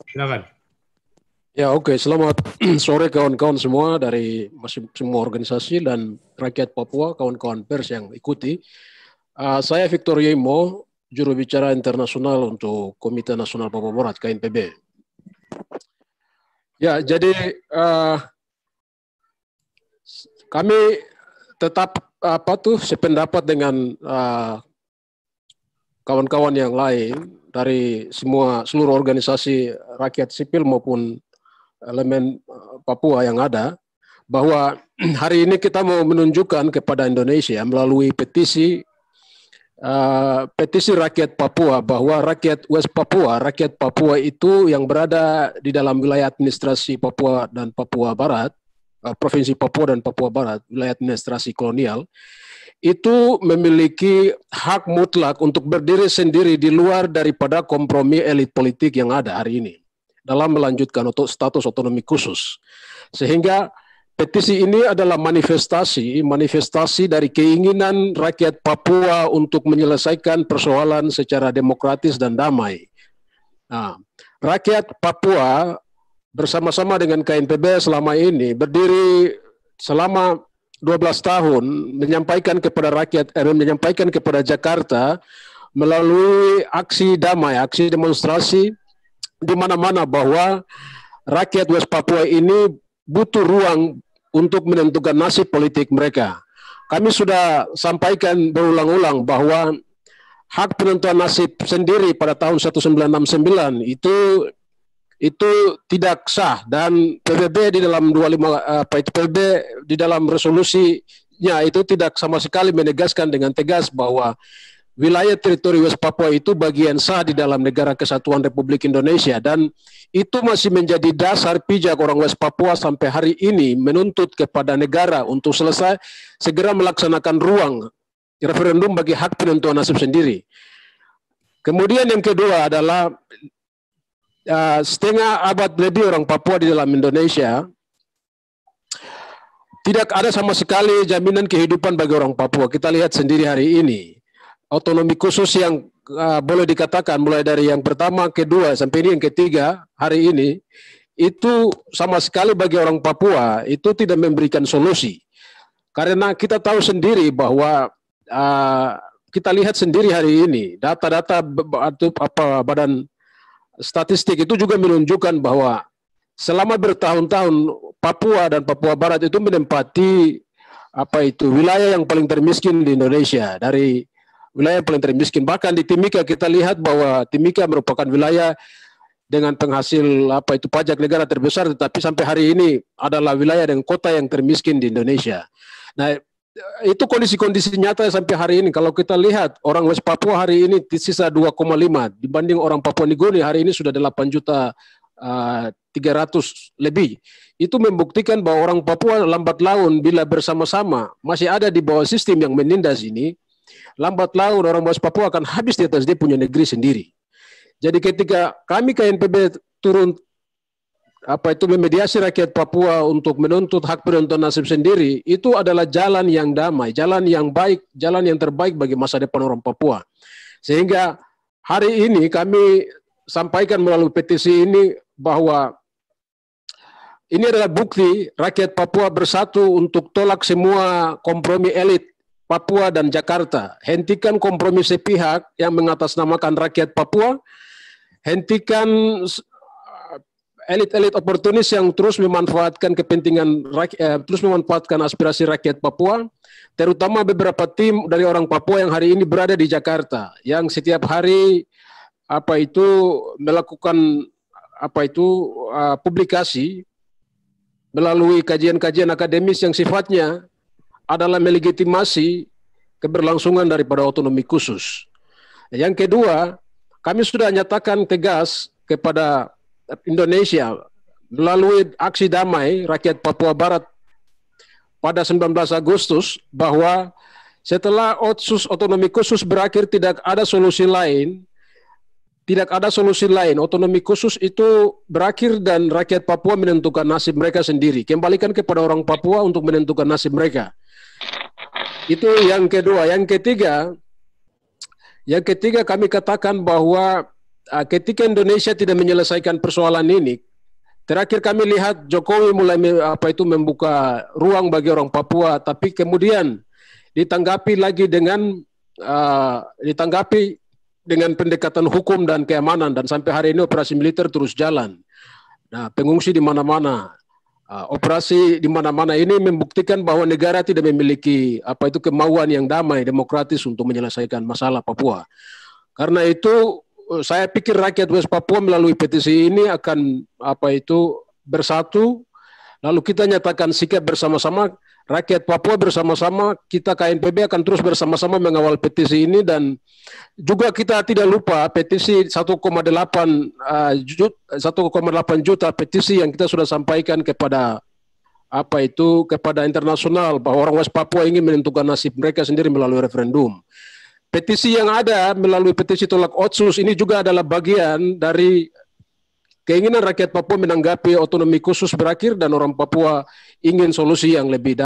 Silakan. Ya, oke. Selamat sore kawan-kawan semua dari semua organisasi dan rakyat Papua, kawan-kawan pers yang ikuti. Saya Victor Yemo, juru bicara internasional untuk Komite Nasional Papua Barat (KNPB). Ya, jadi kami tetap sependapat dengan kawan-kawan yang lain dari seluruh organisasi rakyat sipil maupun elemen Papua yang ada, bahwa hari ini kita mau menunjukkan kepada Indonesia melalui petisi rakyat Papua bahwa rakyat West Papua, rakyat Papua itu yang berada di dalam wilayah administrasi Papua dan Papua Barat, Provinsi Papua dan Papua Barat, wilayah administrasi kolonial, itu memiliki hak mutlak untuk berdiri sendiri di luar daripada kompromi elit politik yang ada hari ini dalam melanjutkan untuk status otonomi khusus. Sehingga petisi ini adalah manifestasi dari keinginan rakyat Papua untuk menyelesaikan persoalan secara demokratis dan damai. Nah, rakyat Papua bersama-sama dengan KNPB selama ini berdiri selama 12 tahun menyampaikan kepada rakyat, menyampaikan kepada Jakarta melalui aksi damai, aksi demonstrasi di mana-mana bahwa rakyat West Papua ini butuh ruang untuk menentukan nasib politik mereka. Kami sudah sampaikan berulang-ulang bahwa hak penentuan nasib sendiri pada tahun 1969 itu tidak sah, dan PBB di dalam 25 PBB di dalam resolusinya itu tidak sama sekali menegaskan dengan tegas bahwa wilayah teritori West Papua itu bagian sah di dalam Negara Kesatuan Republik Indonesia, dan itu masih menjadi dasar pijak orang West Papua sampai hari ini menuntut kepada negara untuk segera melaksanakan ruang referendum bagi hak penentuan nasib sendiri. Kemudian yang kedua adalah setengah abad lebih orang Papua di dalam Indonesia tidak ada sama sekali jaminan kehidupan bagi orang Papua. Kita lihat sendiri hari ini. Otonomi khusus yang boleh dikatakan mulai dari yang pertama, kedua, sampai ini yang ketiga hari ini, itu sama sekali bagi orang Papua itu tidak memberikan solusi. Karena kita tahu sendiri bahwa kita lihat sendiri hari ini, data-data badan statistik itu juga menunjukkan bahwa selama bertahun-tahun Papua dan Papua Barat itu menempati wilayah yang paling termiskin di Indonesia, dari wilayah paling termiskin. Bahkan di Timika kita lihat bahwa Timika merupakan wilayah dengan penghasil pajak negara terbesar, tetapi sampai hari ini adalah wilayah dengan kota yang termiskin di Indonesia. Nah, itu kondisi-kondisi nyata sampai hari ini. Kalau kita lihat orang West Papua hari ini sisa 2,5 dibanding orang Papua Nugini hari ini sudah 8.300.000 lebih. Itu membuktikan bahwa orang Papua lambat laun bila bersama-sama masih ada di bawah sistem yang menindas ini, lambat laun orang West Papua akan habis di atas dia punya negeri sendiri. Jadi ketika kami KNPB turun memediasi rakyat Papua untuk menuntut hak penentuan nasib sendiri, itu adalah jalan yang damai, jalan yang baik, jalan yang terbaik bagi masa depan orang Papua. Sehingga hari ini kami sampaikan melalui petisi ini bahwa ini adalah bukti rakyat Papua bersatu untuk tolak semua kompromi elit Papua dan Jakarta. Hentikan kompromi sepihak yang mengatasnamakan rakyat Papua, hentikan elit-elit oportunis yang terus memanfaatkan kepentingan terus memanfaatkan aspirasi rakyat Papua, terutama beberapa tim dari orang Papua yang hari ini berada di Jakarta, yang setiap hari melakukan publikasi melalui kajian-kajian akademis yang sifatnya adalah melegitimasi keberlangsungan daripada otonomi khusus. Yang kedua, kami sudah nyatakan tegas kepada Indonesia melalui aksi damai rakyat Papua Barat pada 19 Agustus bahwa setelah otonomi khusus berakhir tidak ada solusi lain. Otonomi khusus itu berakhir dan rakyat Papua menentukan nasib mereka sendiri. Kembalikan kepada orang Papua untuk menentukan nasib mereka. Itu yang kedua. Yang ketiga kami katakan bahwa ketika Indonesia tidak menyelesaikan persoalan ini, terakhir kami lihat Jokowi mulai membuka ruang bagi orang Papua, tapi kemudian ditanggapi lagi dengan pendekatan hukum dan keamanan, dan sampai hari ini operasi militer terus jalan. Nah, pengungsi di mana-mana, operasi di mana-mana ini membuktikan bahwa negara tidak memiliki kemauan yang damai, demokratis untuk menyelesaikan masalah Papua. Karena itu saya pikir rakyat West Papua melalui petisi ini akan bersatu, lalu kita nyatakan sikap bersama-sama, rakyat Papua bersama-sama, kita KNPB akan terus bersama-sama mengawal petisi ini, dan juga kita tidak lupa petisi 1,8 juta petisi yang kita sudah sampaikan kepada kepada internasional bahwa orang West Papua ingin menentukan nasib mereka sendiri melalui referendum. Petisi yang ada melalui petisi tolak Otsus ini juga adalah bagian dari keinginan rakyat Papua menanggapi otonomi khusus berakhir dan orang Papua ingin solusi yang lebih